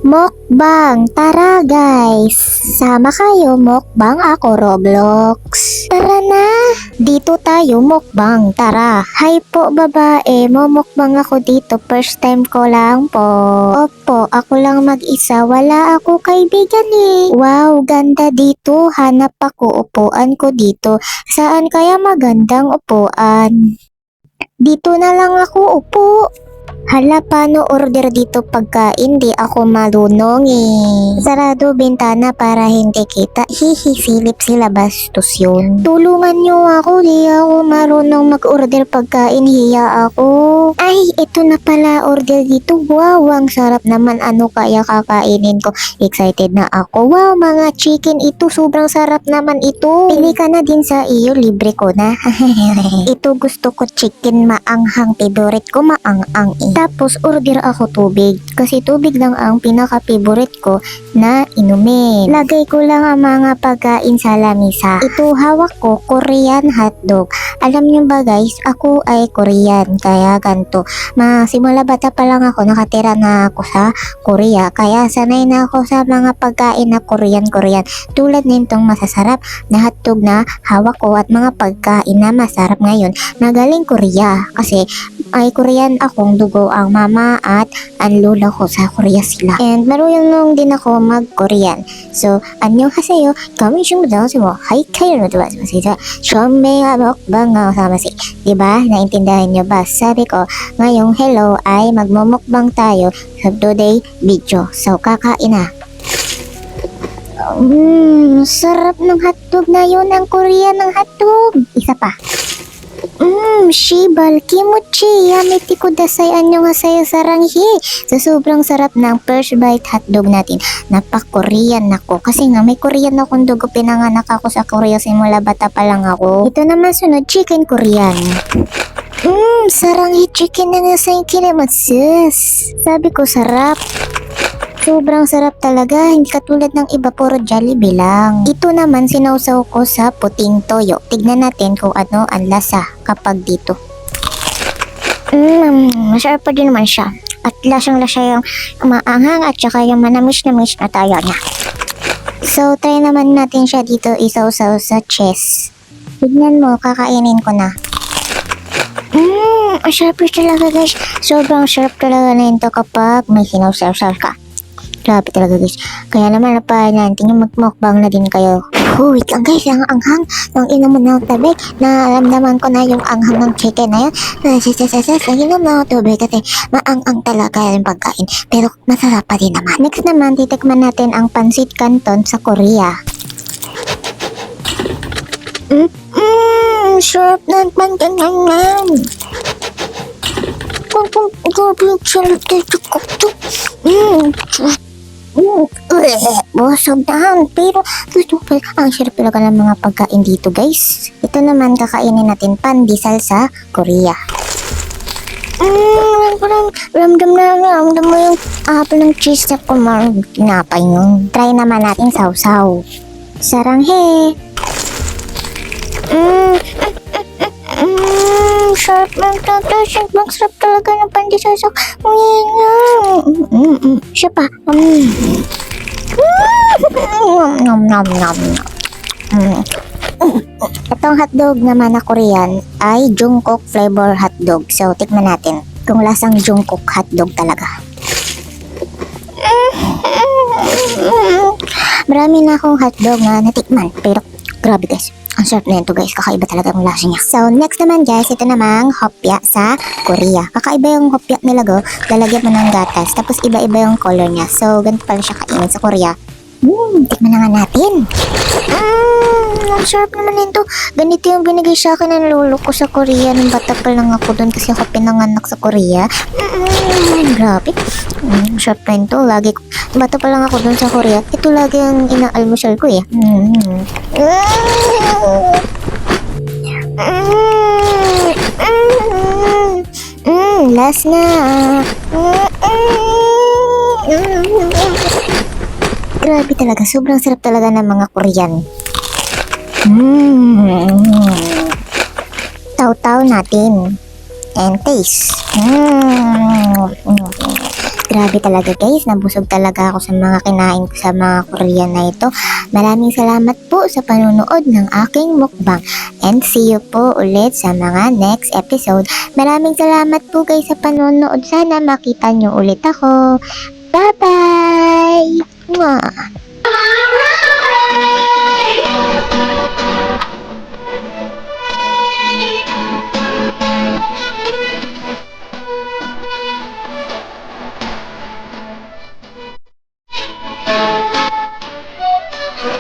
Mukbang! Tara guys! Sama kayo mukbang ako Roblox. Tara na! Dito tayo mukbang, tara. Hi po babae, mumukbang ako dito. First time ko lang po. Opo, ako lang mag-isa. Wala ako kaibigan eh. Wow, ganda dito. Hanap ako upuan ko dito. Saan kaya magandang upuan? Dito na lang ako upo. Hala, paano order dito pagkain? Di ako marunong eh. Sarado bintana para hindi kita. Hihi, silip sila bastos yun. Tulungan nyo ako, di ako marunong mag-order pagkain. Hiya ako. Ay, ito na pala order dito. Wow, ang sarap naman. Ano kaya kakainin ko? Excited na ako. Wow, mga chicken ito. Sobrang sarap naman ito. Pili ka na din sa iyo. Libre ko na. Ito gusto ko chicken maanghang. Favorite ko maanghang eh. Tapos order ako tubig kasi tubig lang ang pinaka-favorite ko na inumin. Lagay ko lang ang mga pagkain sa lamisa. Ito hawak ko, Korean hotdog. Alam niyo ba guys, ako ay Korean kaya ganto. Simula bata pa lang ako, nakatira na ako sa Korea. Kaya sanay na ako sa mga pagkain na Korean. Tulad nitong masasarap na hotdog na hawak ko at mga pagkain na masarap ngayon na galing Korea. Kasi ay Korean akong dugo ang mama at ang lola ko sa Korea sila. And marunong din ako mag-Korean. So, annyeonghaseyo. Konnichiwa. Hi kayo no diba? Shomei mukbang samasi. Diba? Naintindihan nyo ba? Sabi ko, ngayong hello ay magmumukbang tayo sa today video. So, kakain na. Sarap ng hotdog na yun ang Korean ng hotdog. Isa pa. Shibal, kimochi, yamete kudasai, annyeonghaseyo saranghi. Sa sobrang sarap ng first bite hotdog natin, napak-Korean ako. Kasi nga may Korean akong dugo, pinanganak ako sa Korea simula bata pa lang ako. Ito naman sunod, chicken Korean. Saranghi chicken na nga sa kinimatsus. Sabi ko sarap. Sobrang sarap talaga, hindi katulad ng iba puro Jollibee lang. Ito naman sinausaw ko sa puting toyo. Tignan natin kung ano ang lasa kapag dito. Masarap pa din naman siya. At lasang-lasa yung maanghang at saka yung manamis-namis na tayo niya. So, try naman natin siya dito isausaw sa chest. Tignan mo, kakainin ko na. Ang sarap talaga guys. Sobrang sarap talaga na ito kapag may sinausaw ka. Grabe talaga guys. Kaya naman natin yung magmukbang na din kayo. Wait lang guys, ang anghang. Nung inom mo ng tubig, naramdaman ko na yung anghang ng chicken na yun. Inom na ng tubig kasi maanghang talaga yung pagkain. Pero masarap pa din naman. Next naman, titikman natin ang pansit canton sa Korea. Sarap ng pansit canton. Busog na. Pero ang sarap talaga ng mga pagkain dito guys. Ito naman kakainin natin pandesal sa Korea. Ramdam mo yung apple ng cheese na kinapay yun. Try naman natin sausaw. Saranghe. Sarap ng sarap talaga ng pandesal sa siya pa. Itong hotdog naman na Korean ay Jungkook flavor hotdog. So, tikman natin kung lasang Jungkook hotdog talaga. Marami na akong hotdog na natikman. Pero, grabe guys. Ang sarap na ito guys, kakaiba talaga ang lasa niya. So next naman guys, ito namang hopya sa Korea. Kakaiba yung hopya nila go, lalagyan mo ng gatas, tapos iba-iba yung color niya. So ganito pala siya kainin sa Korea. Tikman na nga natin. Ang sarap naman nito. Ganito yung binigay sa akin ng lolo ko sa Korea. Nung bata pa lang ako doon kasi ako pinanganak sa Korea. Grabe. Sarap na ito. Lagi ko, bata pa lang ako doon sa Korea. Ito lagi ang inaalmusal ko eh. Last na. Grabe talaga, sobrang sarap talaga ng mga Korean. Taw-taw natin. And taste. grabe talaga guys, nabusog talaga ako sa mga kinain ko sa mga Korean na ito. Maraming salamat po sa panonood ng aking mukbang. And see you po ulit sa mga next episode. Maraming salamat po guys sa panonood. Sana makita nyo ulit ako. Bye-bye! Mwah!